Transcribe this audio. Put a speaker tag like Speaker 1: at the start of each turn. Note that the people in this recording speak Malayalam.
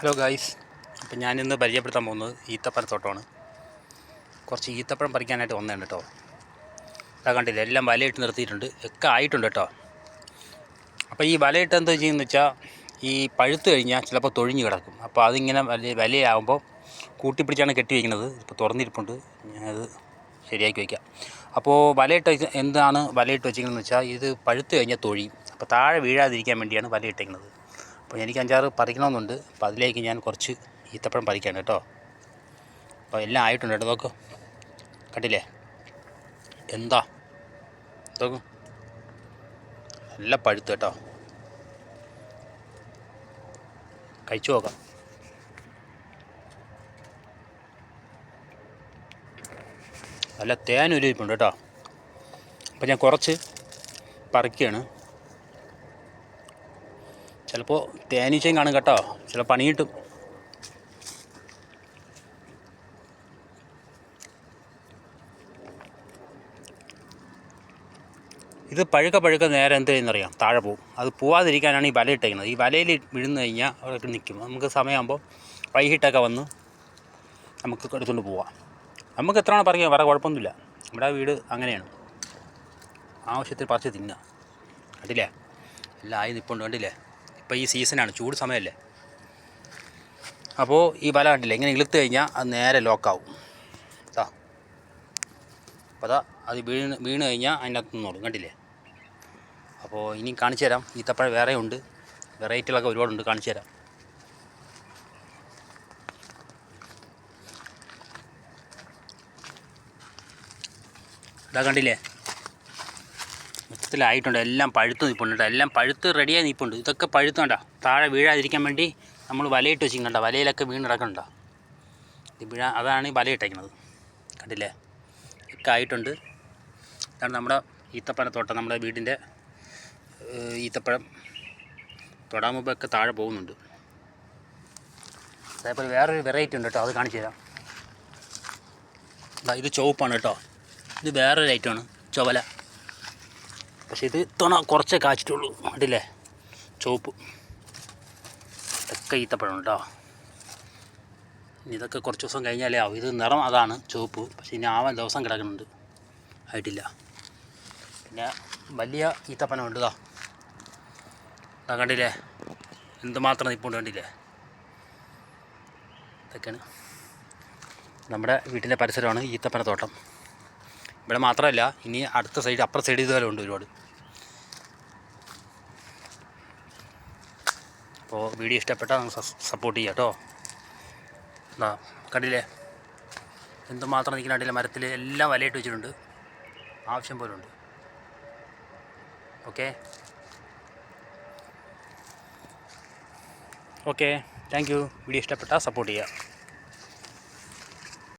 Speaker 1: ഹലോ ഗായ്സ്, അപ്പം ഞാനിന്ന് പരിചയപ്പെടുത്താൻ പോകുന്നത് ഈത്തപ്പഴത്തോട്ടമാണ്. കുറച്ച് ഈത്തപ്പഴം പറിക്കാനായിട്ട് വന്നതാണ് കേട്ടോ. അതാ കണ്ടില്ല, എല്ലാം വലയിട്ട് നിർത്തിയിട്ടുണ്ട്, ഒക്കെ ആയിട്ടുണ്ട് കേട്ടോ. അപ്പോൾ ഈ വലയിട്ട് എന്താ ചെയ്യുന്നത് വെച്ചാൽ, ഈ പഴുത്ത് കഴിഞ്ഞാൽ ചിലപ്പോൾ തൊഴിഞ്ഞ് കിടക്കും. അപ്പോൾ അതിങ്ങനെ വലയാകുമ്പോൾ കൂട്ടിപ്പിടിച്ചാണ് കെട്ടി വയ്ക്കുന്നത്. ഇപ്പോൾ തുറന്നിരിപ്പുണ്ട്, ഞാനത് ശരിയാക്കി വയ്ക്കാം. അപ്പോൾ വലയിട്ട് എന്താണ് വലയിട്ട് വെച്ചിരിക്കുന്നത് വെച്ചാൽ, ഇത് പഴുത്ത് കഴിഞ്ഞാൽ തൊഴിയും. അപ്പോൾ താഴെ വീഴാതിരിക്കാൻ വേണ്ടിയാണ് വലയിട്ടിരിക്കുന്നത്. അപ്പോൾ എനിക്ക് 5-6 പറിക്കണമെന്നുണ്ട്. അപ്പോൾ അതിലേക്ക് ഞാൻ കുറച്ച് ഈത്തപ്പഴം പറിക്കുകയാണ് കേട്ടോ. അപ്പോൾ എല്ലാം ആയിട്ടുണ്ട് കേട്ടോ. നോക്ക്, കണ്ടില്ലേ എന്താ, നോക്കും നല്ല പഴുത്ത് കേട്ടോ. കഴിച്ചു നോക്കാം. നല്ല തേനൊരുപ്പുണ്ട് കേട്ടോ. അപ്പോൾ ഞാൻ കുറച്ച് പറിക്കുകയാണ്. ചിലപ്പോൾ തേനീച്ചയും കാണും കേട്ടോ, ചില പണി കിട്ടും. ഇത് പഴുക്ക നേരെ എന്ത് ചെയ്യുന്നറിയാം, താഴെ പോവും. അത് പോവാതിരിക്കാനാണ് ഈ വല ഇട്ടേക്കുന്നത്. ഈ വലയിൽ വിഴുന്ന് കഴിഞ്ഞാൽ അവിടെ നിൽക്കും. നമുക്ക് സമയമാകുമ്പോൾ വൈകിട്ടൊക്കെ വന്ന് നമുക്ക് എടുത്തുകൊണ്ട് പോവാം. നമുക്ക് എത്രയാണ് പറിക്കുക, വേറെ കുഴപ്പമൊന്നുമില്ല. നമ്മുടെ വീട് അങ്ങനെയാണ്, ആവശ്യത്തിൽ പറിച്ച് തിന്നുക. കണ്ടില്ലേ, എല്ലാം ആയി നിൽപ്പുണ്ട്. കണ്ടില്ലേ, ഇപ്പോൾ ഈ സീസണാണ്, ചൂട് സമയമല്ലേ. അപ്പോൾ ഈ വല കണ്ടില്ലേ, ഇങ്ങനെ ഇളുത്ത് കഴിഞ്ഞാൽ അത് നേരെ ലോക്കാവും. അതാ, അപ്പോൾ അതാ അത് വീണ് കഴിഞ്ഞാൽ അതിനകത്ത് നിന്നോളും. കണ്ടില്ലേ. അപ്പോൾ ഇനി കാണിച്ചു തരാം. ഈത്തപ്പഴം വേറെ ഉണ്ട്, വെറൈറ്റികളൊക്കെ ഒരുപാടുണ്ട്, കാണിച്ചു തരാം. ഇതാ കണ്ടില്ലേ, മൊത്തത്തിലായിട്ടുണ്ട്. എല്ലാം പഴുത്ത് നിൽപ്പുണ്ട് കേട്ടോ. എല്ലാം പഴുത്ത് റെഡിയായി നിൽപ്പുണ്ട്. ഇതൊക്കെ പഴുത്ത് കണ്ട, താഴെ വീഴാതിരിക്കാൻ വേണ്ടി നമ്മൾ വലയിട്ട് വെച്ചിട്ടും കണ്ട, വലയിലൊക്കെ വീണിടക്കണ്ട. ഇത് അതാണ് ഈ വലയിട്ടേക്കുന്നത്. കണ്ടില്ലേ, ഒക്കെ ആയിട്ടുണ്ട്. ഇതാണ് നമ്മുടെ ഈത്തപ്പഴത്തോട്ടം. നമ്മുടെ വീടിൻ്റെ ഈത്തപ്പഴം തൊടാൻ മുമ്പൊക്കെ താഴെ പോകുന്നുണ്ട്. അതേപോലെ വേറൊരു വെറൈറ്റി ഉണ്ട് കേട്ടോ, അത് കാണിച്ചു തരാം. ഇത് ചുവപ്പാണ് കേട്ടോ. ഇത് വേറൊരു ഐറ്റമാണ്, ചുവല. പക്ഷേ ഇത് കുറച്ചേ കാച്ചിട്ടുള്ളൂ. കണ്ടില്ലേ, ചുവപ്പ്. ഇതൊക്കെ ഈത്തപ്പഴം കേട്ടോ. ഇതൊക്കെ കുറച്ച് ദിവസം കഴിഞ്ഞാലേ ആവും. ഇത് നിറം അതാണ് ചുവപ്പ്, പക്ഷേ ഇനി ആവാൻ ദിവസം കിടക്കുന്നുണ്ട്, ആയിട്ടില്ല. പിന്നെ വലിയ ഈത്തപ്പഴം ഉണ്ട്. ഇതാ കണ്ടില്ലേ, എന്തുമാത്രം നിൽപ്പുണ്ട്. കണ്ടില്ലേ, ഇതൊക്കെയാണ് നമ്മുടെ വീട്ടിൻ്റെ പരിസരമാണ് ഈത്തപ്പഴത്തോട്ടം. ഇവിടെ മാത്രമല്ല, ഇനി അടുത്ത സൈഡ്, അപ്പുറ സൈഡ് ഇതുവരെ ഉണ്ട് ഒരുപാട്. അപ്പോൾ വീഡിയോ ഇഷ്ടപ്പെട്ടാൽ നമുക്ക് സപ്പോർട്ട് ചെയ്യാം കേട്ടോ. എന്താ കണ്ടില്ലേ, എന്തുമാത്രം നിൽക്കുന്ന കണ്ടില്ലേ, മരത്തിൽ എല്ലാം വലയിട്ട് വെച്ചിട്ടുണ്ട്, ആവശ്യം പോലെ ഉണ്ട്. Okay, thank you. വീഡിയോ ഇഷ്ടപ്പെട്ടാൽ സപ്പോർട്ട് ചെയ്യുക.